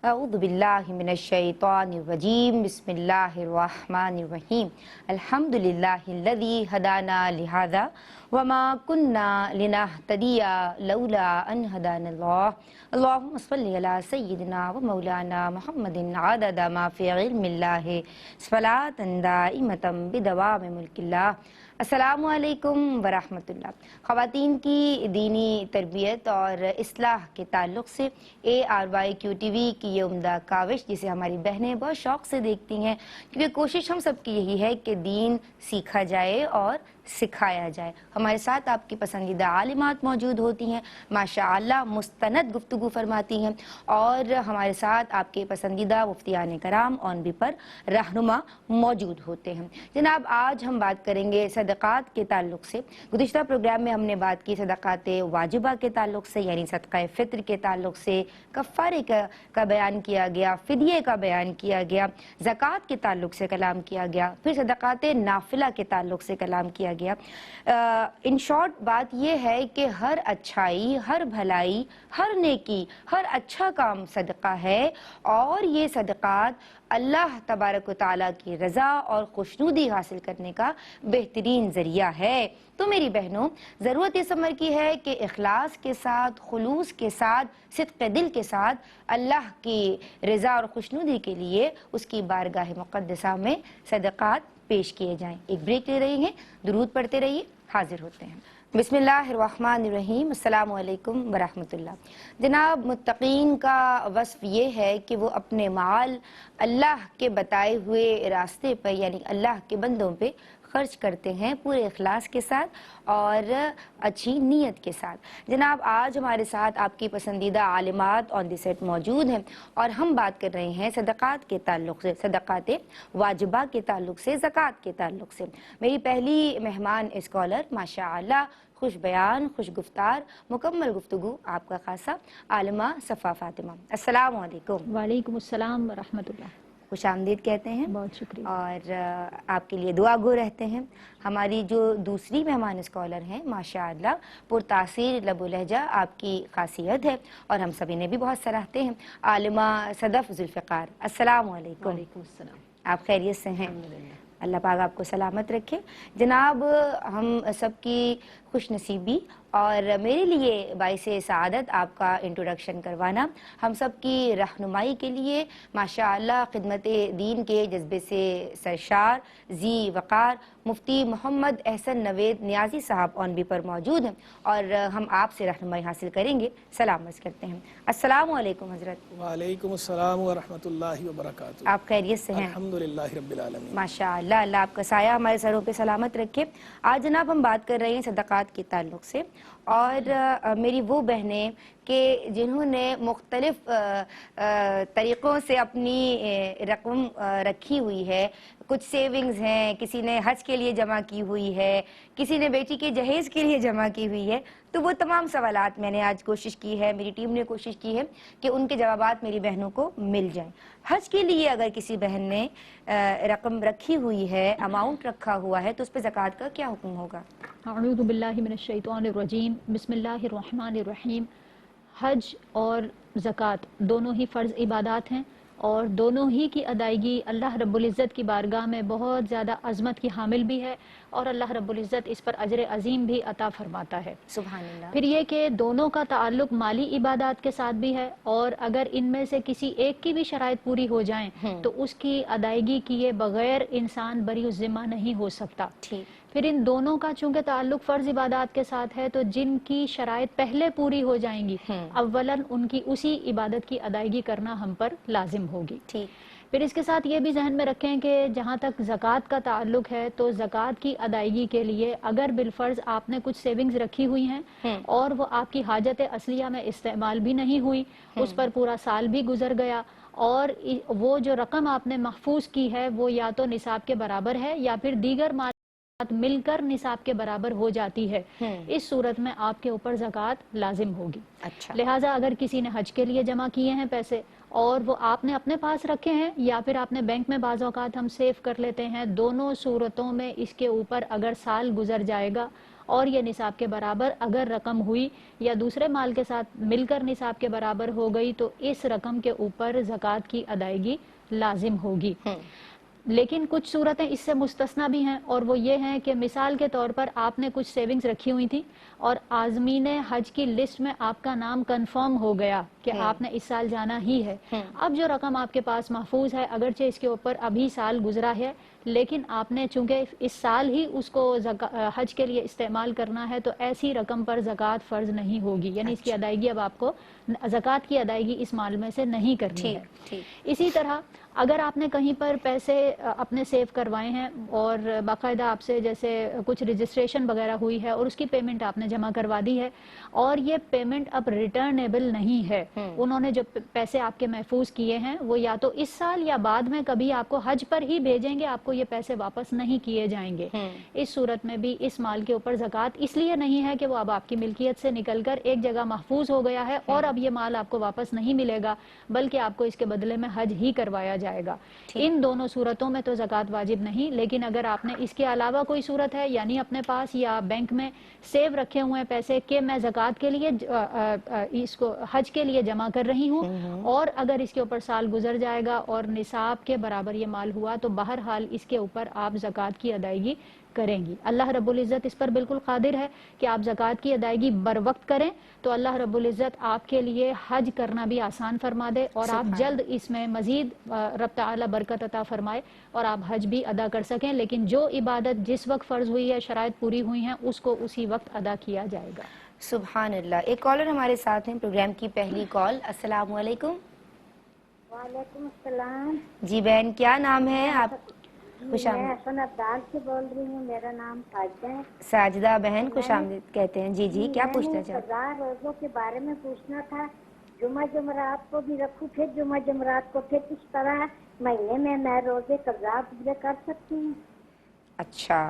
اعوذ باللہ من الشیطان الرجیم بسم اللہ الرحمن الرحیم الحمدللہ الذی ہدانا لہذا وما کننا لنہتدی لولا ان ہدانا اللہ اللہم صلی علی سیدنا و مولانا محمد عدد ما فی علم اللہ صلاۃ دائمۃ بدوام ملک اللہ۔ السلام علیکم ورحمۃ اللہ۔ خواتین کی دینی تربیت اور اصلاح کے تعلق سے ARYQ TV کی یہ عمدہ کاوش جسے ہماری بہنیں بہت شوق سے دیکھتی ہیں، کیونکہ کوشش ہم سب کی یہی ہے کہ دین سیکھا جائے اور سکھایا جائے۔ ہمارے ساتھ آپ کی پسندیدہ عالمات موجود ہوتی ہیں، ماشاءاللہ مستند گفتگو فرماتی ہیں، اور ہمارے ساتھ آپ کے پسندیدہ مفتیان کرام آن بھی پر رہنما موجود ہوتے ہیں۔ جناب، آج ہم بات کریں گے صدقات کے تعلق سے۔ گزشتہ پروگرام میں ہم نے بات کی صدقات واجبہ کے تعلق سے، یعنی صدقہ فطر کے تعلق سے، کفارے کا بیان کیا گیا، فدیے کا بیان کیا گیا، زکوٰۃ کے تعلق سے کلام کیا گیا، پھر صدقات نافلہ کے تعلق سے کلام کیا گیا۔ ان شارٹ بات یہ ہے کہ ہر اچھائی، ہر بھلائی، ہر نیکی، ہر اچھا کام صدقہ ہے، اور یہ صدقات اللہ تبارک و تعالیٰ کی رضا اور خوشنودی حاصل کرنے کا بہترین ذریعہ ہے۔ تو میری بہنوں، ضرورت اس امر کی ہے کہ اخلاص کے ساتھ، خلوص کے ساتھ، صدق دل کے ساتھ اللہ کی رضا اور خوشنودی کے لیے اس کی بارگاہ مقدسہ میں صدقات پیش کیے جائیں۔ ایک بریک لے رہے ہیں، درود پڑھتے رہیے، حاضر ہوتے ہیں۔ بسم اللہ الرحمن الرحیم۔ السلام علیکم ورحمۃ اللہ۔ جناب، متقین کا وصف یہ ہے کہ وہ اپنے مال اللہ کے بتائے ہوئے راستے پر، یعنی اللہ کے بندوں پہ خرچ کرتے ہیں پورے اخلاص کے ساتھ اور اچھی نیت کے ساتھ۔ جناب، آج ہمارے ساتھ آپ کی پسندیدہ عالمات آن دی سیٹ موجود ہیں، اور ہم بات کر رہے ہیں صدقات کے تعلق سے، صدقات واجبہ کے تعلق سے، زکوٰۃ کے تعلق سے۔ میری پہلی مہمان اسکالر ماشاءاللہ خوش بیان، خوش گفتار، مکمل گفتگو آپ کا خاصہ عالمہ صفا فاطمہ۔ السلام علیکم۔ وعلیکم السلام ورحمۃ اللہ۔ خوش آمدید کہتے ہیں، بہت شکریہ۔ اور آپ کے لیے دعا گو رہتے ہیں۔ ہماری جو دوسری مہمان اسکالر ہیں ماشاءاللہ پرتاثیر لب و لہجہ آپ کی خاصیت ہے، اور ہم سبھی نے بھی بہت سراہتے ہیں، عالمہ صدف ذوالفقار۔ السلام علیکم۔ وعلیکم السلام۔ آپ خیریت سے ہیں؟ اللہ پاک آپ کو سلامت رکھے۔ جناب، ہم سب کی خوش نصیبی اور میرے لیے باعث سعادت آپ کا انٹروڈکشن کروانا، ہم سب کی رہنمائی کے لیے ماشاءاللہ خدمت دین کے جذبے سے سرشار ذی وقار مفتی محمد احسن نوید نیازی صاحب آن بھی پر موجود ہیں، اور ہم آپ سے رہنمائی حاصل کریں گے۔ سلام عرض کرتے ہیں۔ السلام علیکم حضرت۔ وعلیکم السلام ورحمۃ اللہ وبرکاتہ۔ آپ خیریت سے ہیں؟ الحمدللہ رب العالمین۔ ماشاءاللہ، اللہ آپ کا سایہ ہمارے سروں پہ سلامت رکھے۔ آج جناب ہم بات کر رہے ہیں صدقات کے تعلق سے، اور میری وہ بہنیں کہ جنہوں نے مختلف طریقوں سے اپنی رقم رکھی ہوئی ہے، کچھ سیونگز ہیں، کسی نے حج کے لیے جمع کی ہوئی ہے، کسی نے بیٹی کے جہیز کے لیے جمع کی ہوئی ہے، تو وہ تمام سوالات میں نے آج کوشش کی ہے، میری ٹیم نے کوشش کی ہے کہ ان کے جوابات میری بہنوں کو مل جائیں۔ حج کے لیے اگر کسی بہن نے رقم رکھی ہوئی ہے، اماؤنٹ رکھا ہوا ہے، تو اس پہ زکوٰۃ کا کیا حکم ہوگا؟ اعوذ باللہ من الشیطان الرجیم، بسم اللہ الرحمن الرحیم۔ حج اور زکوٰۃ دونوں ہی فرض عبادات ہیں، اور دونوں ہی کی ادائیگی اللہ رب العزت کی بارگاہ میں بہت زیادہ عظمت کی حامل بھی ہے، اور اللہ رب العزت اس پر اجر عظیم بھی عطا فرماتا ہے۔ سبحان اللہ۔ پھر یہ کہ دونوں کا تعلق مالی عبادات کے ساتھ بھی ہے، اور اگر ان میں سے کسی ایک کی بھی شرائط پوری ہو جائیں تو اس کی ادائیگی کیے بغیر انسان بری الذمہ نہیں ہو سکتا۔ ٹھیک۔ پھر ان دونوں کا چونکہ تعلق فرض عبادات کے ساتھ ہے، تو جن کی شرائط پہلے پوری ہو جائیں گی اولاً ان کی اسی عبادت کی ادائیگی کرنا ہم پر لازم ہوگی۔ ٹھیک۔ پھر اس کے ساتھ یہ بھی ذہن میں رکھیں کہ جہاں تک زکوٰۃ کا تعلق ہے، تو زکوٰۃ کی ادائیگی کے لیے اگر بالفرض آپ نے کچھ سیونگز رکھی ہوئی ہیں اور وہ آپ کی حاجت اصلیہ میں استعمال بھی نہیں ہوئی، اس پر پورا سال بھی گزر گیا، اور وہ جو رقم آپ نے محفوظ کی ہے وہ یا تو نصاب کے برابر ہے یا پھر دیگر مال مل کر نصاب کے برابر ہو جاتی ہے، اس صورت میں آپ کے اوپر زکوٰۃ لازم ہوگی۔ اچھا۔ لہٰذا اگر کسی نے حج کے لیے جمع کیے ہیں پیسے اور وہ آپ نے اپنے پاس رکھے ہیں، یا پھر آپ نے بینک میں بعض اوقات ہم سیو کر لیتے ہیں، دونوں صورتوں میں اس کے اوپر اگر سال گزر جائے گا اور یہ نصاب کے برابر اگر رقم ہوئی یا دوسرے مال کے ساتھ مل کر نصاب کے برابر ہو گئی تو اس رقم کے اوپر زکوٰۃ کی ادائیگی لازم ہوگی۔ لیکن کچھ صورتیں اس سے مستثنا بھی ہیں، اور وہ یہ ہیں کہ مثال کے طور پر آپ نے کچھ سیونگز رکھی ہوئی تھی اور عازمین حج کی لسٹ میں آپ کا نام کنفرم ہو گیا کہ آپ نے اس سال جانا ہی ہے۔ اب جو رقم آپ کے پاس محفوظ ہے، اگرچہ اس کے اوپر ابھی سال گزرا ہے، لیکن آپ نے چونکہ اس سال ہی اس کو حج کے لیے استعمال کرنا ہے، تو ایسی رقم پر زکوٰۃ فرض نہیں ہوگی، یعنی اس کی ادائیگی اب آپ کو زکوٰۃ کی ادائیگی اس مال میں سے نہیں کرنی ہے۔ اسی طرح اگر آپ نے کہیں پر پیسے اپنے سیو کروائے ہیں اور باقاعدہ آپ سے جیسے کچھ رجسٹریشن وغیرہ ہوئی ہے اور اس کی پیمنٹ آپ نے جمع کروا دی ہے اور یہ پیمنٹ اب ریٹرنیبل نہیں ہے، انہوں نے جو پیسے آپ کے محفوظ کیے ہیں وہ یا تو اس سال یا بعد میں کبھی آپ کو حج پر ہی بھیجیں گے، آپ کو یہ پیسے واپس نہیں کیے جائیں گے، اس صورت میں بھی اس مال کے اوپر زکوٰۃ اس لیے نہیں ہے کہ وہ اب آپ کی ملکیت سے نکل کر ایک جگہ محفوظ ہو گیا ہے اور اب یہ مال آپ کو واپس نہیں ملے گا، بلکہ آپ کو اس کے بدلے میں حج ہی کروایا جائے گا۔ ان دونوں صورتوں میں تو زکوٰۃ واجب نہیں، لیکن اگر آپ نے اس کے علاوہ کوئی صورت ہے، یعنی اپنے پاس یا بینک میں سیو رکھے ہوئے ہیں پیسے کہ میں زکوٰۃ کے لیے اس کو حج کے لیے جمع کر رہی ہوں، اور اگر اس کے اوپر سال گزر جائے گا اور نصاب کے برابر یہ مال ہوا تو بہرحال اس کے اوپر آپ زکوٰۃ کی ادائیگی کریں گی۔ اللہ رب العزت اس پر بالکل قادر ہے کہ آپ زکوٰۃ کی ادائیگی بر وقت کریں تو اللہ رب العزت آپ کے لیے حج کرنا بھی آسان فرما دے اور آپ جلد اس میں مزید رب تعالی برکت عطا فرمائے اور آپ حج بھی ادا کر سکیں، لیکن جو عبادت جس وقت فرض ہوئی ہے، شرائط پوری ہوئی ہیں، اس کو اسی وقت ادا کیا جائے گا۔ سبحان اللہ۔ ایک کالر ہمارے ساتھ ہیں، پروگرام کی پہلی کال۔ السلام علیکم۔ وعلیکم السلام جی بہن، کیا نام ہے آپ؟ خوش میں آمدید۔ حسن عبدال سے بول رہی ہوں، میرا نام ساجدہ ہے۔ ساجدہ بہن، خوش آمدید کہتے ہیں۔ جی کیا پوچھنا چاہتے ہیں؟ قضاء روزوں کے بارے میں پوچھنا تھا، جمعہ جمعرات کو بھی رکھوں پھر جمعہ جمعرات کو، پھر کس طرح مہینے میں روزے قضاء پورے کر سکتی ہوں؟ اچھا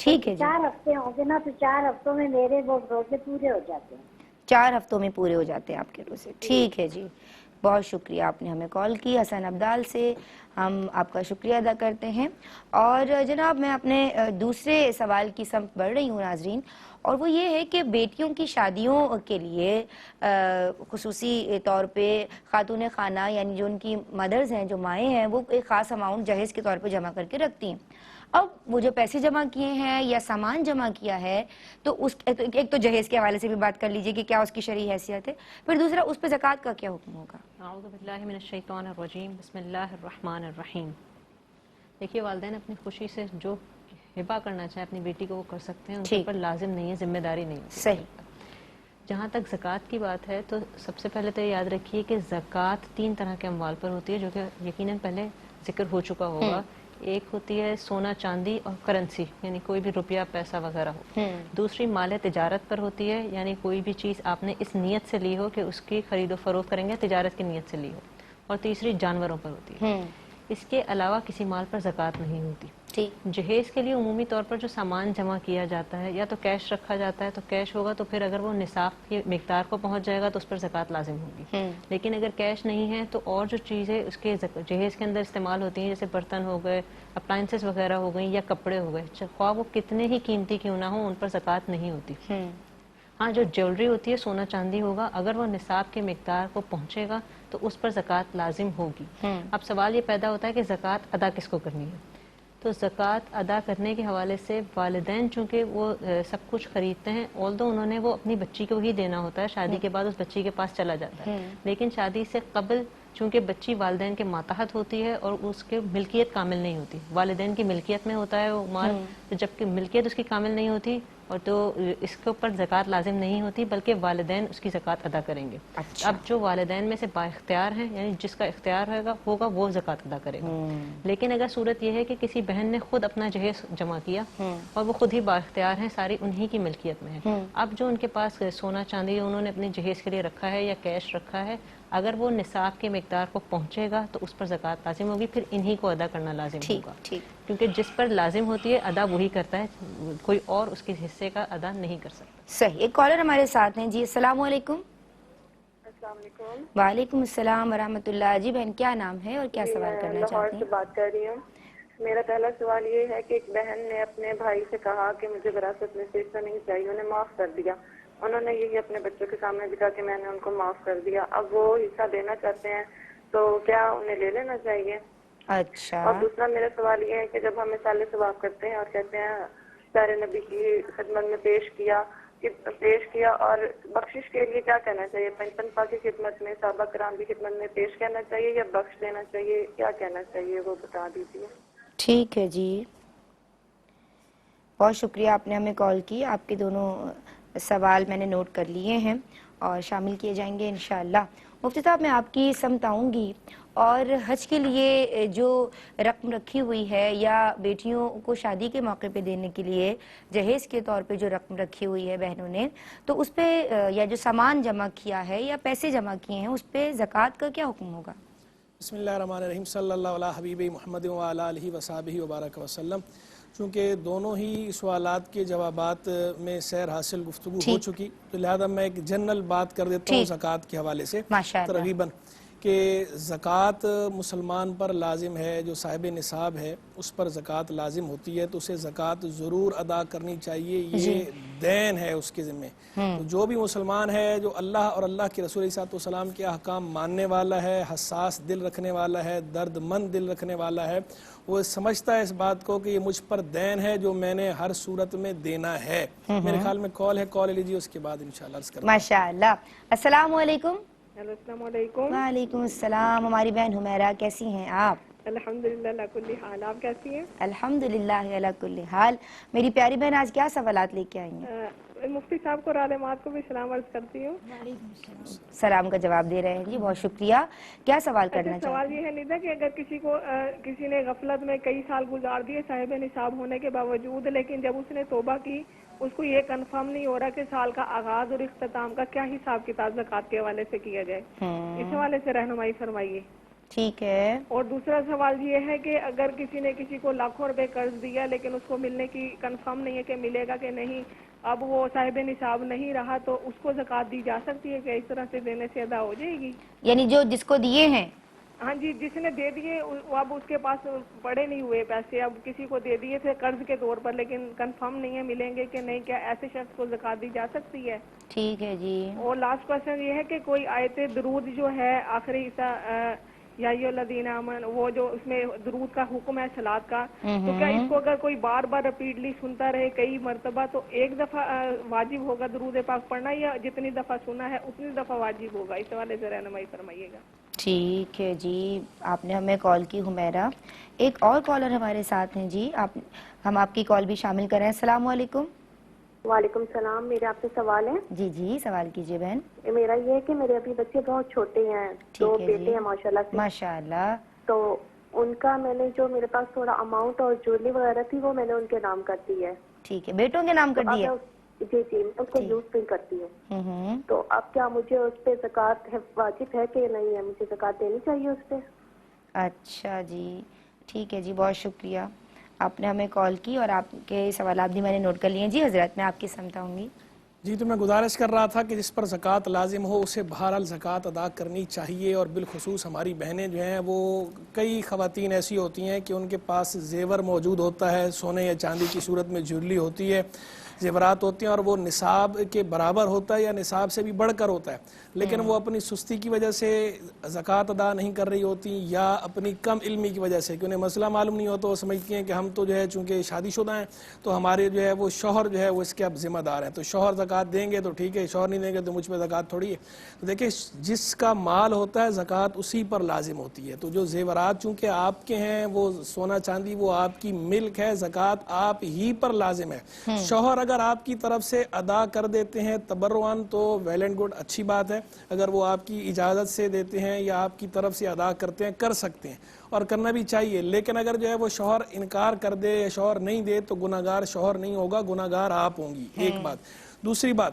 ٹھیک ہے جی۔ 4 ہفتے ہوں گے نا، تو 4 ہفتوں میں میرے وہ روزے پورے ہو جاتے ہیں۔ 4 ہفتوں میں پورے ہو جاتے ہیں آپ کے روزے۔ ٹھیک ہے جی، بہت شکریہ، آپ نے ہمیں کال کی حسن عبدال سے، ہم آپ کا شکریہ ادا کرتے ہیں۔ اور جناب میں اپنے دوسرے سوال کی سمت بڑھ رہی ہوں ناظرین، اور وہ یہ ہے کہ بیٹیوں کی شادیوں کے لیے خصوصی طور پہ خاتون خانہ یعنی جو ان کی مدرز ہیں، جو مائیں ہیں، وہ ایک خاص اماؤنٹ جہیز کے طور پہ جمع کر کے رکھتی ہیں۔ اب وہ جو پیسے جمع کیے ہیں یا سامان جمع کیا ہے تو اس ایک تو جہیز کے حوالے سے بھی بات کر لیجئے کہ کیا اس کی شرعی حیثیت ہے، پھر دوسرا اس پہ زکوٰۃ کا کیا حکم ہوگا؟ اعوذ باللہ من الشیطان الرجیم، بسم اللہ الرحمن الرحیم۔ دیکھیے، والدین اپنی خوشی سے جو ہبہ کرنا چاہے اپنی بیٹی کو وہ کر سکتے ہیں، ان کے اوپر لازم نہیں ہے، ذمہ داری نہیں ہے۔ صحیح۔ جہاں تک زکوٰۃ کی بات ہے تو سب سے پہلے تو یاد رکھیے کہ زکوٰۃ 3 طرح کے اموال پر ہوتی ہے، جو کہ یقیناً پہلے ذکر ہو چکا ہوگا۔ ایک ہوتی ہے سونا چاندی اور کرنسی، یعنی کوئی بھی روپیہ پیسہ وغیرہ ہو۔ دوسری مال تجارت پر ہوتی ہے، یعنی کوئی بھی چیز آپ نے اس نیت سے لی ہو کہ اس کی خرید و فروخت کریں گے، تجارت کی نیت سے لی ہو۔ اور تیسری جانوروں پر ہوتی ہے۔ اس کے علاوہ کسی مال پر زکوٰۃ نہیں ہوتی۔ جہیز کے لیے عمومی طور پر جو سامان جمع کیا جاتا ہے یا تو کیش رکھا جاتا ہے تو کیش ہوگا، تو پھر اگر وہ نصاب کی مقدار کو پہنچ جائے گا تو اس پر زکوٰۃ لازم ہوگی۔ لیکن اگر کیش نہیں ہے تو اور جو چیزیں اس کے جہیز کے اندر استعمال ہوتی ہیں، جیسے برتن ہو گئے، اپلائنسز وغیرہ ہو گئی یا کپڑے ہو گئے، خواہ وہ کتنے ہی قیمتی کیوں نہ ہوں، ان پر زکوٰۃ نہیں ہوتی۔ ہاں، جو جیولری ہوتی ہے، سونا چاندی ہوگا، اگر وہ نصاب کی مقدار کو پہنچے گا تو اس پر زکوٰۃ لازم ہوگی۔ اب سوال یہ پیدا ہوتا ہے کہ زکوٰۃ ادا کس کو کرنی ہے؟ تو زکوٰۃ ادا کرنے کے حوالے سے والدین چونکہ وہ سب کچھ خریدتے ہیں، although انہوں نے وہ اپنی بچی کو ہی دینا ہوتا ہے، شادی کے بعد اس بچی کے پاس چلا جاتا ہے، لیکن شادی سے قبل چونکہ بچی والدین کے ماتحت ہوتی ہے اور اس کے ملکیت کامل نہیں ہوتی، والدین کی ملکیت میں ہوتا ہے وہ مال، تو جبکہ ملکیت اس کی کامل نہیں ہوتی اور تو اس کے اوپر زکوٰۃ لازم نہیں ہوتی، بلکہ والدین اس کی زکوٰۃ ادا کریں گے۔ اب جو والدین میں سے با اختیار ہیں، یعنی جس کا اختیار ہوگا وہ زکوٰۃ ادا کرے گا۔ لیکن اگر صورت یہ ہے کہ کسی بہن نے خود اپنا جہیز جمع کیا اور وہ خود ہی با اختیار ہیں، ساری انہی کی ملکیت میں ہے، اب جو ان کے پاس سونا چاندی انہوں نے اپنے جہیز کے لیے رکھا ہے یا کیش رکھا ہے، اگر وہ نصاب کی مقدار کو پہنچے گا تو اس پر زکوٰۃ لازم ہوگی، پھر انہی کو ادا کرنا لازم ہوگا، کیونکہ جس پر لازم ہوتی ہے ادا وہی کرتا ہے، کوئی اور اس کے حصے کا ادا نہیں کر سکتا۔ صحیح۔ ایک کالر ہمارے ساتھ ہیں۔ جی السلام علیکم۔ السلام علیکم۔ وعلیکم السلام ورحمۃ اللہ۔ جی بہن، کیا نام ہے اور کیا سوال کرنا لاہور چاہتی سے ہیں؟ بات کر رہی ہوں۔ میرا پہلا سوال یہ ہے کہ ایک بہن نے اپنے بھائی سے کہا کہ مجھے وراثت میں سے حصہ نہیں چاہیے، انہیں معاف کر دیا. انہوں نے یہی اپنے بچوں کے سامنے بھی کہا کہ میں نے ان کو معاف کر دیا. اب وہ حصہ دینا چاہتے ہیں تو کیا انہیں لے لینا چاہیے؟ اچھا. اور دوسرا میرا سوال یہ ہے کہ جب ہم مثال ثواب کرتے ہیں اور کہتے ہیں پیارے نبی کی خدمت میں پیش کیا اور بخشش کے لیے کیا کہنا چاہیے؟ پنپا کی خدمت میں، صحابہ کرام کی خدمت میں پیش کہنا چاہیے یا بخش دینا چاہیے؟ کیا کہنا چاہیے وہ بتا دیجیے. ٹھیک ہے جی، بہت شکریہ آپ نے ہمیں کال کی. آپ کے دونوں سوال میں نے نوٹ کر لیے ہیں اور شامل کیے جائیں گے انشاءاللہ. مفتی صاحب میں آپ کی سمت آؤں گی اور حج کے لیے جو رقم رکھی ہوئی ہے یا بیٹیوں کو شادی کے موقع پہ دینے کے لیے جہیز کے طور پہ جو رقم رکھی ہوئی ہے بہنوں نے، تو اس پہ یا جو سامان جمع کیا ہے یا پیسے جمع کیے ہیں اس پہ زکوٰۃ کا کیا حکم ہوگا؟ بسم اللہ الرحمن الرحیم. صلی اللہ علیہ حبیب محمد وعلی آلہ وصحبہ وبارک وسلم. چونکہ دونوں ہی سوالات کے جوابات میں سیر حاصل گفتگو ہو چکی تو لہذا میں ایک جنرل بات کر دیتا ہوں زکوٰۃ کے حوالے سے ترغیباً کہ زکوٰۃ مسلمان پر لازم ہے. جو صاحب نصاب ہے اس پر زکوٰۃ لازم ہوتی ہے تو اسے زکوٰۃ ضرور ادا کرنی چاہیے. یہ دین ہے اس کے ذمہ. تو جو بھی مسلمان ہے جو اللہ اور اللہ کے رسول صلی اللہ علیہ وسلم کے احکام ماننے والا ہے، حساس دل رکھنے والا ہے، درد مند دل رکھنے والا ہے، وہ سمجھتا ہے اس بات کو کہ یہ مجھ پر دین ہے جو میں نے ہر صورت میں دینا ہے. میرے خیال میں کال ہے، کال لیجیے اس کے بعد انشاءاللہ عرض کریں. ماشاءاللہ. السلام علیکم. ہیلو، السلام علیکم. وعلیکم السلام. ہماری بہن حمیرہ کیسی ہیں آپ؟ الحمدللہ علی کل حال. آپ کیسی ہیں؟ الحمدللہ علی کل حال. میری پیاری بہن آج کیا سوالات لے کے آئی ہیں؟ مفتی صاحب کو عالمات کو بھی سلام عرض کرتی ہوں. سلام کا جواب دے رہے ہیں جی، بہت شکریہ. کیا سوال کرنا چاہتے ہیں؟ سوال یہ ہے نیدا کہ اگر کسی نے غفلت میں کئی سال گزار دیے صاحب نصاب ہونے کے باوجود، لیکن جب اس نے توبہ کی اس کو یہ کنفرم نہیں ہو رہا کہ سال کا آغاز اور اختتام کا کیا حساب کتاب زکوٰۃ کے حوالے سے کیا جائے، اس حوالے سے رہنمائی فرمائیے. ٹھیک ہے. اور دوسرا سوال یہ ہے کہ اگر کسی نے کسی کو لاکھوں روپے قرض دیا لیکن اس کو ملنے کی کنفرم نہیں ہے کہ ملے گا کہ نہیں، اب وہ صاحب نصاب نہیں رہا تو اس کو زکوٰۃ دی جا سکتی ہے کہ اس طرح سے دینے سے ادا ہو جائے گی؟ یعنی جس کو دیے ہیں؟ ہاں جی، جس نے دے دیے اب اس کے پاس پڑے نہیں ہوئے پیسے، اب کسی کو دے دیے تھے قرض کے طور پر لیکن کنفرم نہیں ہے ملیں گے کہ نہیں، کیا ایسے شخص کو زکوٰۃ دی جا سکتی ہے؟ ٹھیک ہے جی. اور لاسٹ کوشچن یہ ہے کہ کوئی آیت درود جو ہے آخری حصہ یا ایھا الذین آمنوا، وہ جو اس میں درود کا حکم ہے صلوات کا، تو کیا اس کو اگر کوئی بار بار ریپیٹلی سنتا رہے کئی مرتبہ تو ایک دفعہ واجب ہوگا درود پاک پڑھنا یا جتنی دفعہ سنا ہے اتنی دفعہ واجب ہوگا؟ اس حوالے سے رہنمائی فرمائیے گا. ٹھیک ہے جی، آپ نے ہمیں کال کی حمیرہ. ایک اور کالر ہمارے ساتھ ہیں جی، ہم آپ کی کال بھی شامل کریں. السلام علیکم. وعلیکم السلام. میرے آپ سے سوال ہے. جی جی سوال کیجیے بہن. میرا یہ ہے کہ میرے ابھی بچے بہت چھوٹے ہیں، دو بیٹے ہیں ماشاءاللہ سے. ماشاءاللہ. تو ان کا میں نے جو میرے پاس تھوڑا اماؤنٹ اور جویلری وغیرہ تھی وہ میں نے ان کے نام کر دی ہے. ٹھیک ہے، بیٹوں کے نام کر دی ہے؟ جی جی، اس کو یوز پہ کرتی ہوں. تو اب کیا مجھے اس پہ زکوٰۃ واجب ہے کہ نہیں ہے؟ مجھے زکوٰۃ دینی چاہیے اس پہ؟ اچھا جی، ٹھیک ہے جی، بہت شکریہ. آپ نے ہمیں کال کی اور آپ کے سوالات بھی میں نے نوٹ کر لیے ہیں. جی حضرت، میں آپ کی سمت آؤں گی. جی، تو میں گزارش کر رہا تھا کہ جس پر زکوٰۃ لازم ہو اسے بہرحال زکوٰۃ ادا کرنی چاہیے. اور بالخصوص ہماری بہنیں جو ہیں وہ کئی خواتین ایسی ہوتی ہیں کہ ان کے پاس زیور موجود ہوتا ہے، سونے یا چاندی کی صورت میں جویلری ہوتی ہے، زیورات ہوتے ہیں اور وہ نصاب کے برابر ہوتا ہے یا نصاب سے بھی بڑھ کر ہوتا ہے، لیکن وہ اپنی سستی کی وجہ سے زکوٰۃ ادا نہیں کر رہی ہوتی یا اپنی کم علمی کی وجہ سے کہ انہیں مسئلہ معلوم نہیں ہوتا. وہ سمجھتی ہیں کہ ہم تو جو ہے چونکہ شادی شدہ ہیں تو ہمارے جو ہے وہ شوہر جو ہے وہ اس کے اب ذمہ دار ہیں، تو شوہر زکوٰۃ دیں گے تو ٹھیک ہے، شوہر نہیں دیں گے تو مجھ پہ زکوٰۃ تھوڑی ہے. تو دیکھیں جس کا مال ہوتا ہے زکوٰۃ اسی پر لازم ہوتی ہے. تو جو زیورات چونکہ آپ کے ہیں، وہ سونا چاندی وہ آپ کی ملک ہے، زکوٰۃ آپ ہی پر لازم ہے. شوہر اگر آپ کی طرف سے ادا کر دیتے ہیں تبرعاً تو ویل اینڈ گڈ، اچھی بات ہے. اگر وہ آپ کی اجازت سے دیتے ہیں یا آپ کی طرف سے ادا کرتے ہیں، کر سکتے ہیں اور کرنا بھی چاہیے. لیکن اگر جو ہے وہ شوہر انکار کر دے یا شوہر نہیں دے تو گناہگار شوہر نہیں ہوگا، گناہگار آپ ہوں گی. ایک بات. دوسری بات،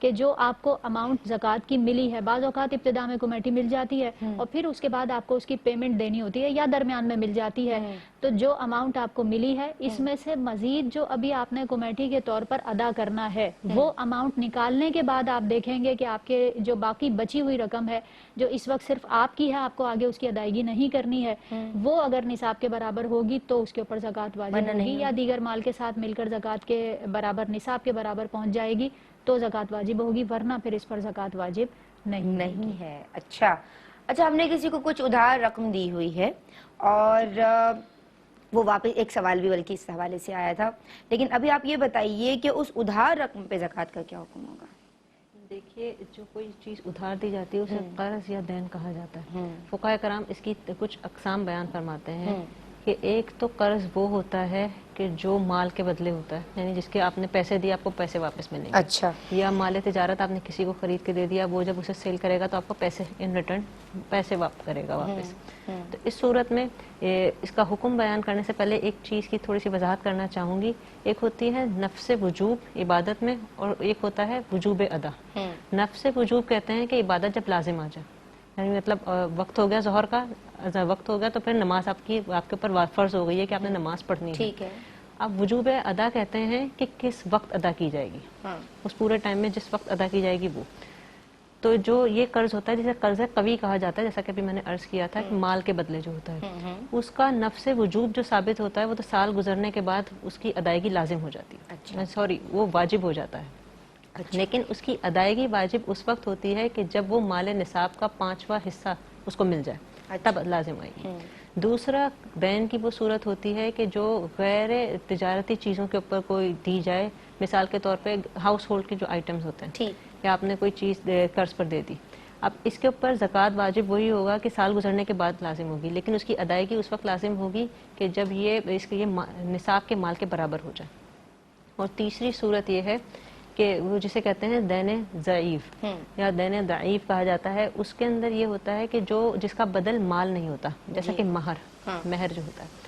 کہ جو آپ کو اماؤنٹ زکوٰۃ کی ملی ہے، بعض اوقات ابتدا میں کمیٹی مل جاتی ہے اور پھر اس کے بعد آپ کو اس کی پیمنٹ دینی ہوتی ہے یا درمیان میں مل جاتی ہے، تو جو اماؤنٹ آپ کو ملی ہے اس میں سے مزید جو ابھی آپ نے کمیٹی کے طور پر ادا کرنا ہے وہ اماؤنٹ نکالنے کے بعد آپ دیکھیں گے کہ آپ کے جو باقی بچی ہوئی رقم ہے جو اس وقت صرف آپ کی ہے، آپ کو آگے اس کی ادائیگی نہیں کرنی ہے، وہ اگر نصاب کے برابر ہوگی تو اس کے اوپر زکوٰۃ واجب ہوگی، یا دیگر مال کے ساتھ مل کر زکوٰۃ کے برابر نصاب کے برابر پہنچ جائے گی تو زکوٰۃ واجب ہوگی، ورنہ پھر اس پر زکوٰۃ واجب نہیں ہے۔ اچھا، ہم نے کسی کو کچھ ادھار رقم دی ہوئی ہے اور وہ واپس، ایک سوال بھی بلکہ اس حوالے سے آیا تھا، لیکن ابھی آپ یہ بتائیے کہ اس ادھار رقم پہ زکوٰۃ کا کیا حکم ہوگا؟ دیکھیے، جو کوئی چیز ادھار دی جاتی ہے اسے قرض یا دین کہا جاتا ہے۔ فقہاء کرام اس کی کچھ اقسام بیان فرماتے ہیں کہ ایک تو قرض وہ ہوتا ہے کہ جو مال کے بدلے ہوتا ہے، یعنی جس کے آپ نے پیسے دیے آپ کو پیسے واپس ملیں گے۔ اچھا، یا مال تجارت آپ نے کسی کو خرید کے دے دیا، وہ جب اسے سیل کرے گا تو آپ کو پیسے ان ریٹرن پیسے واپس کرے گا واپس۔ تو اس صورت میں اس کا حکم بیان کرنے سے پہلے ایک چیز کی تھوڑی سی وضاحت کرنا چاہوں گی۔ ایک ہوتی ہے نفس وجوب عبادت میں، اور ایک ہوتا ہے وجوب ادا۔ نفس وجوب کہتے ہیں کہ عبادت جب لازم آ جائے، یعنی مطلب وقت ہو گیا ظہر کا، وقت ہو گیا تو پھر نماز آپ کے اوپر فرض ہو گئی ہے کہ آپ نے نماز پڑھنی ہے۔ ٹھیک ہے۔ اب وجوب ادا کہتے ہیں کہ کس وقت ادا کی جائے گی، اس پورے ٹائم میں جس وقت ادا کی جائے گی وہ۔ تو جو یہ قرض ہوتا ہے جسے قرض قوی کہا جاتا ہے، جیسا کہ ابھی میں نے عرض کیا تھا کہ مال کے بدلے جو ہوتا ہے، اس کا نفس وجوب جو ثابت ہوتا ہے وہ تو سال گزرنے کے بعد اس کی ادائیگی لازم ہو جاتی ہے، سوری وہ واجب ہو جاتا ہے۔ لیکن اس کی ادائیگی واجب اس وقت ہوتی ہے کہ جب وہ مال نصاب کا 5واں حصہ اس کو مل جائے، تب لازم آئے گی۔ دوسرا دین کی وہ صورت ہوتی ہے کہ جو غیر تجارتی چیزوں کے اوپر کوئی دی جائے، مثال کے طور پہ ہاؤس ہولڈ کے جو آئٹمز ہوتے ہیں، یا آپ نے کوئی چیز قرض پر دے دی، اب اس کے اوپر زکوٰۃ واجب وہی ہوگا کہ سال گزرنے کے بعد لازم ہوگی، لیکن اس کی ادائیگی اس وقت لازم ہوگی کہ جب یہ نصاب کے مال کے برابر ہو جائے۔ اور تیسری صورت یہ ہے کہ وہ جسے کہتے ہیں دین ضعیف یا دین ضعیف کہا جاتا ہے، اس کے اندر یہ ہوتا ہے کہ جس کا بدل مال نہیں ہوتا، جیسا کہ مہر جو ہوتا ہے،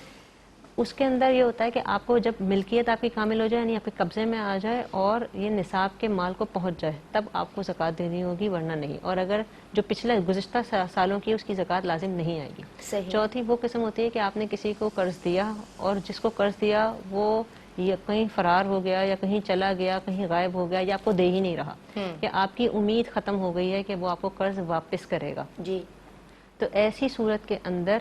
اس کے اندر یہ ہوتا ہے کہ آپ کو جب ملکیت آپ کی کامل ہو جائے، یعنی آپ کے قبضے میں آ جائے اور یہ نصاب کے مال کو پہنچ جائے، تب آپ کو زکوٰۃ دینی ہوگی، ورنہ نہیں۔ اور اگر جو پچھلے گزشتہ سالوں کی اس کی زکوٰۃ لازم نہیں آئے گی۔ چوتھی وہ قسم ہوتی ہے کہ آپ نے کسی کو قرض دیا اور جس کو قرض دیا وہ یا کہیں فرار ہو گیا یا کہیں چلا گیا، کہیں غائب ہو گیا، یا آپ کو دے ہی نہیں رہا، کہ آپ کی امید ختم ہو گئی ہے کہ وہ آپ کو قرض واپس کرے گا، تو ایسی صورت کے اندر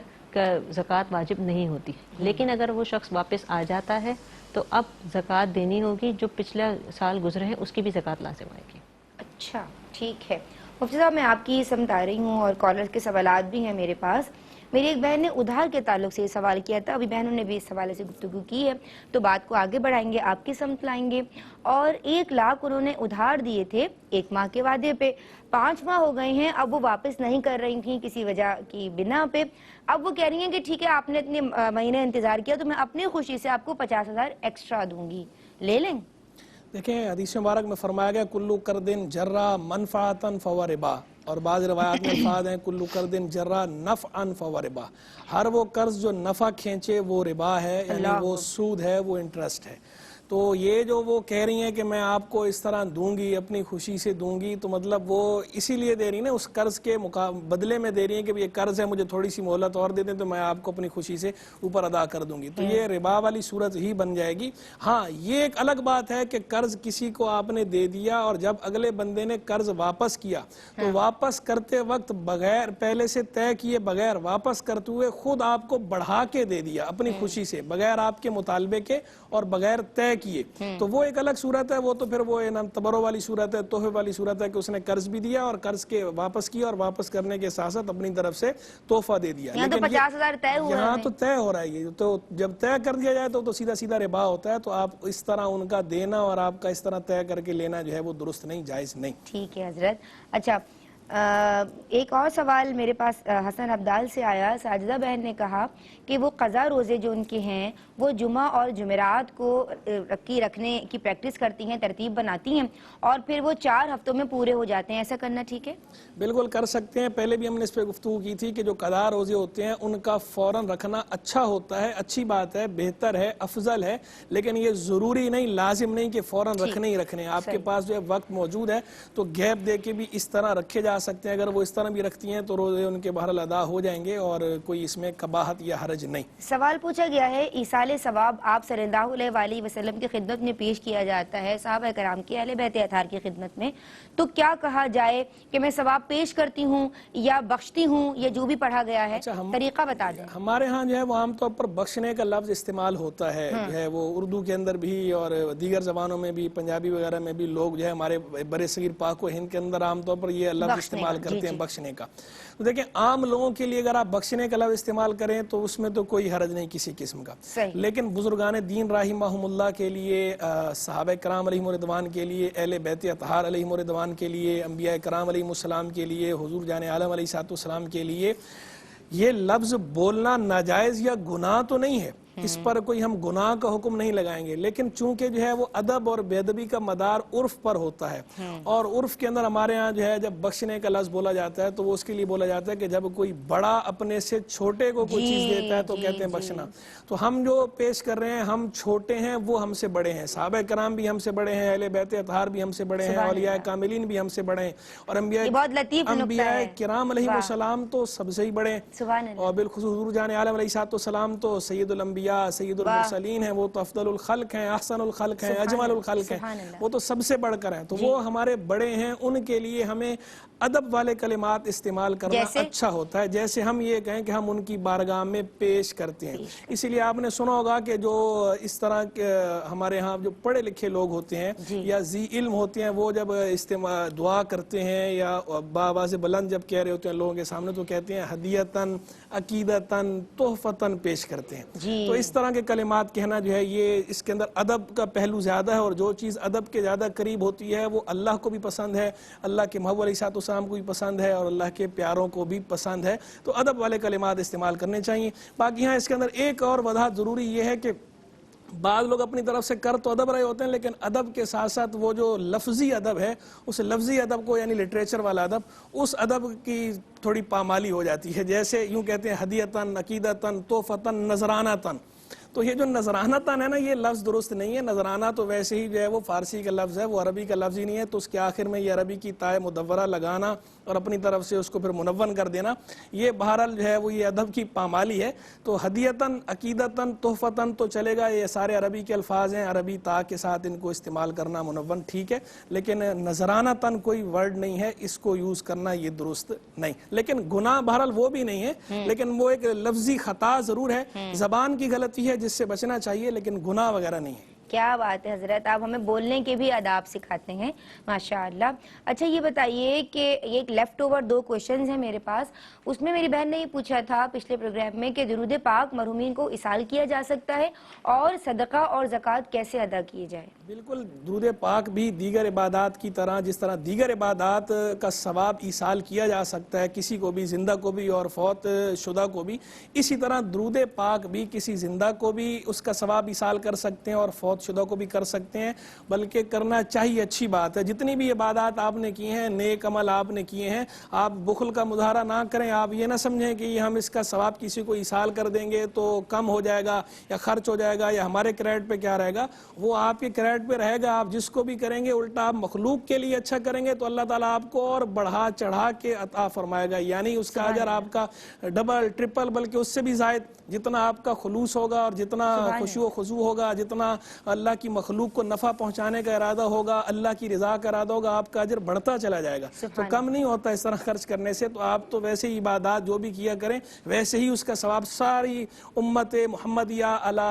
زکوٰۃ واجب نہیں ہوتی۔ لیکن اگر وہ شخص واپس آ جاتا ہے تو اب زکوٰۃ دینی ہوگی، جو پچھلے سال گزرے ہیں اس کی بھی زکوٰۃ لازم آئے گی۔ اچھا، ٹھیک ہے مفتی صاحب، میں آپ کی سمجھ آ رہی ہوں اور کالر کے سوالات بھی ہیں میرے پاس۔ میری ایک بہن نے ادھار کے تعلق سے یہ سوال کیا تھا، ابھی بہنوں نے بھی اس حوالے سے گفتگو کی ہے، تو بات کو آگے بڑھائیں گے، آپ کی سمجھ لائیں گے۔ اور 1 لاکھ انہوں نے ادھار دیے تھے 1 ماہ کے وعدے پہ، 5 ماہ ہو گئے ہیں، اب وہ واپس نہیں کر رہی تھیں کسی وجہ کی بنا پہ۔ اب وہ کہہ رہی ہیں کہ ٹھیک ہے آپ نے اتنے مہینے انتظار کیا تو میں اپنی خوشی سے آپ کو 50,000 ایکسٹرا دوں گی، لے لیں؟ دیکھیں، حدیث مبارک میں فرمایا گیا کلو کردن جرا منفعتن فہو ربا، اور بعض روایات میں الفاظ ہیں کلو کردن جرا نفعن فہو ربا، ہر وہ قرض جو نفع کھینچے وہ ربا ہے، یعنی وہ سود ہے، وہ انٹرسٹ ہے۔ تو یہ جو وہ کہہ رہی ہیں کہ میں آپ کو اس طرح دوں گی، اپنی خوشی سے دوں گی، تو مطلب وہ اسی لیے دے رہی ہیں نا، اس قرض کے بدلے میں دے رہی ہیں کہ یہ قرض ہے، مجھے تھوڑی سی مہلت اور دے دیں تو میں آپ کو اپنی خوشی سے اوپر ادا کر دوں گی، تو یہ ربا والی صورت ہی بن جائے گی۔ ہاں، یہ ایک الگ بات ہے کہ قرض کسی کو آپ نے دے دیا اور جب اگلے بندے نے قرض واپس کیا تو واپس کرتے وقت بغیر پہلے سے طے کیے بغیر واپس کرتے ہوئے خود آپ کو بڑھا کے دے دیا اپنی خوشی سے، بغیر آپ کے مطالبے کے اور بغیر طے کیے، تو وہ ایک الگ صورت ہے، وہ تو پھر وہ تبرع والی صورت ہے، تحفے والی صورت ہے کہ اس نے قرض بھی دیا اور قرض کے واپس کیا اور واپس کرنے کے ساتھ ساتھ اپنی طرف سے تحفہ دے دیا۔ یہاں تو 50,000 طے ہوا ہے، یہاں تو طے ہو رہا ہے، یہ تو جب طے کر دیا جائے تو سیدھا سیدھا ربا ہوتا ہے، تو آپ اس طرح ان کا دینا اور آپ کا اس طرح طے کر کے لینا جو ہے وہ درست نہیں، جائز نہیں۔ ٹھیک ہے حضرت۔ اچھا، ایک اور سوال میرے پاس حسن عبدال سے آیا. ساجدہ بہن نے کہا کہ وہ قضا روزے جو ان کے ہیں وہ جمعہ اور جمعرات کو رکھنے کی پریکٹس کرتی ہیں, ترتیب بناتی ہیں, اور پھر وہ 4 ہفتوں میں پورے ہو جاتے ہیں. ایسا کرنا ٹھیک ہے؟ بالکل کر سکتے ہیں. پہلے بھی ہم نے اس پہ گفتگو کی تھی کہ جو قضا روزے ہوتے ہیں ان کا فوراً رکھنا اچھا ہوتا ہے, اچھی بات ہے, بہتر ہے, افضل ہے, لیکن یہ ضروری نہیں, لازم نہیں کہ فوراً رکھنے ہی رکھنے. آپ کے پاس جو ہے وقت موجود ہے تو گیپ دے کے بھی اس طرح رکھے جا سکتے ہیں. اگر وہ اس طرح بھی رکھتی ہیں تو روزے ان کے بہرحال ادا ہو جائیں گے اور کوئی اس میں قباحت یا حرج نہیں. سوال پوچھا گیا ہے, ایصال ثواب آپ صلی اللہ علیہ وآلہ وسلم کی خدمت میں پیش کیا جاتا ہے صحابہ کرام کی اہل بیت اطہار کی خدمت میں, تو کیا کہا جائے کہ میں ثواب پیش کرتی ہوں یا بخشتی ہوں, یا جو بھی پڑھا گیا ہے طریقہ بتا دیں. ہمارے ہاں جو ہے وہ عام طور پر بخشنے کا لفظ استعمال ہوتا ہے, جو ہے وہ اردو کے اندر بھی اور دیگر زبانوں میں بھی, پنجابی وغیرہ میں بھی لوگ جو ہے ہمارے برِ صغیر پاک و ہند کے اندر عام طور پر یہ لفظ استعمال کرتے ہیں بخشنے کا. تو دیکھیں عام لوگوں کے لیے اگر آپ بخشنے کا لفظ استعمال کریں تو اس میں تو کوئی حرج نہیں کسی قسم کا, لیکن بزرگان دین رحمہم اللہ کے لیے, صحابہ کرام علیہم رضوان کے لیے, اہل بیت اطہار علیہم رضوان کے لیے, انبیاء کرام علیہم السلام کے لیے, حضور جان عالم علیہ السلام کے لیے یہ لفظ بولنا ناجائز یا گناہ تو نہیں ہے, اس پر کوئی ہم گناہ کا حکم نہیں لگائیں گے, لیکن چونکہ جو ہے وہ ادب اور بے ادبی کا مدار عرف پر ہوتا ہے, اور عرف کے اندر ہمارے ہاں جو ہے جب بخشنے کا لفظ بولا جاتا ہے تو وہ اس کے لیے بولا جاتا ہے کہ جب کوئی بڑا اپنے سے چھوٹے کو کوئی چیز دیتا ہے تو کہتے ہیں بخشنا. تو ہم جو پیش کر رہے ہیں, ہم چھوٹے ہیں وہ ہم سے بڑے ہیں, صحابہ کرام بھی ہم سے بڑے ہیں, اہل بیت اطہار بھی ہم سے بڑے ہیں, اولیاء کاملین بھی ہم سے بڑے ہیں, اور انبیاء کرام علیہم السلام تو سب سے ہی بڑے ہیں, اور بالخصوص حضور جان عالم علیہ السلام تو سید الانبیاء, سید المرسلین ہیں, وہ تو افضل الخلق ہیں, احسن الخلق ہیں, اجمل الخلق ہیں, وہ تو سب سے بڑھ کر ہیں. تو وہ ہمارے بڑے ہیں, ان کے لیے ہمیں ادب والے کلمات استعمال کرنا اچھا ہوتا ہے, جیسے ہم یہ کہیں کہ ہم ان کی بارگاہ میں پیش کرتے ہیں. اسی لیے آپ نے سنا ہوگا کہ جو اس طرح کے ہمارے ہاں جو پڑھے لکھے لوگ ہوتے ہیں یا ذی علم ہوتے ہیں, وہ جب دعا کرتے ہیں یا بآواز بلند جب کہہ رہے ہوتے ہیں لوگوں کے سامنے تو کہتے ہیں ہدیتاً, عقیدتاً, تحفتاً پیش کرتے ہیں. تو اس طرح کے کلمات کہنا جو ہے یہ اس کے اندر ادب کا پہلو زیادہ ہے, اور جو چیز ادب کے زیادہ قریب ہوتی ہے وہ اللہ کو بھی پسند ہے, اللہ کے محبوب علیہ السلام کو بھی پسند ہے, اور اللہ کے پیاروں کو بھی پسند ہے. تو ادب والے کلمات استعمال کرنے چاہیے. باقی ہاں اس کے اندر ایک اور وضاحت ضروری یہ ہے کہ بعض لوگ اپنی طرف سے کر تو ادب رہے ہوتے ہیں, لیکن ادب کے ساتھ ساتھ وہ جو لفظی ادب ہے, اس لفظی ادب کو یعنی لٹریچر والا ادب, اس ادب کی تھوڑی پامالی ہو جاتی ہے. جیسے یوں کہتے ہیں ہدیتاً, عقیدتاً, تحفتاً, نذرانتاً. تو یہ جو نذرانتاً ہے نا, یہ لفظ درست نہیں ہے. نذرانہ تو ویسے ہی جو ہے وہ فارسی کا لفظ ہے, وہ عربی کا لفظ ہی نہیں ہے. تو اس کے آخر میں یہ عربی کی تائے مدورہ لگانا اور اپنی طرف سے اس کو پھر منون کر دینا, یہ بہرحال جو ہے وہ یہ ادب کی پامالی ہے. تو ہدیتاً, عقیدتاً, تحفتاً تو چلے گا, یہ سارے عربی کے الفاظ ہیں, عربی تا کے ساتھ ان کو استعمال کرنا منون ٹھیک ہے, لیکن نذرانتاً کوئی ورڈ نہیں ہے, اس کو یوز کرنا یہ درست نہیں. لیکن گناہ بہرحال وہ بھی نہیں ہے, لیکن وہ ایک لفظی خطا ضرور ہے, زبان کی غلطی ہے جس سے بچنا چاہیے, لیکن گناہ وغیرہ نہیں ہے. کیا بات ہے حضرت, آپ ہمیں بولنے کے بھی آداب سکھاتے ہیں ماشاءاللہ. اچھا یہ بتائیے کہ ایک لیفٹ اوور 2 کوشچنز ہیں میرے پاس, اس میں میری بہن نے یہ پوچھا تھا پچھلے پروگرام میں کہ درود پاک مرحومین کو ایصال کیا جا سکتا ہے, اور صدقہ اور زکوٰۃ کیسے ادا کیے جائے؟ بالکل, درود پاک بھی دیگر عبادات کی طرح, جس طرح دیگر عبادات کا ثواب ایصال کیا جا سکتا ہے کسی کو بھی, زندہ کو بھی اور فوت شدہ کو بھی, اسی طرح درود پاک بھی کسی زندہ کو بھی اس کا ثواب ایصال کر سکتے ہیں اور فوت شدہ کو بھی کر سکتے ہیں, بلکہ کرنا چاہیے, اچھی بات ہے. جتنی بھی عبادات آپ نے کی ہیں, نیک عمل آپ نے کیے ہیں, آپ بخل کا مظاہرہ نہ کریں. آپ یہ نہ سمجھیں کہ ہم اس کا ثواب کسی کو ایصال کر دیں گے تو کم ہو جائے گا یا خرچ ہو جائے گا یا ہمارے کریڈٹ پہ کیا رہے گا, وہ آپ کے کریڈٹ پہ رہے گا. آپ جس کو بھی کریں گے الٹا آپ مخلوق کے لیے اچھا کریں گے تو اللہ تعالیٰ آپ کو اور بڑھا چڑھا کے عطا فرمائے گا, یعنی اس کا اجر آپ کا ڈبل ٹرپل بلکہ اس سے بھی زائد, جتنا آپ کا خلوص ہوگا اور جتنا خشوع و خضوع ہوگا, جتنا اللہ کی مخلوق کو نفع پہنچانے کا ارادہ ہوگا, اللہ کی رضا کا ارادہ ہوگا, آپ کا اجر بڑھتا چلا جائے گا. تو کم نہیں ہوتا اس طرح خرچ کرنے سے. تو آپ تو ویسے ہی عبادات جو بھی کیا کریں ویسے ہی اس کا ثواب ساری امت محمدیہ علی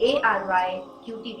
ARYQTV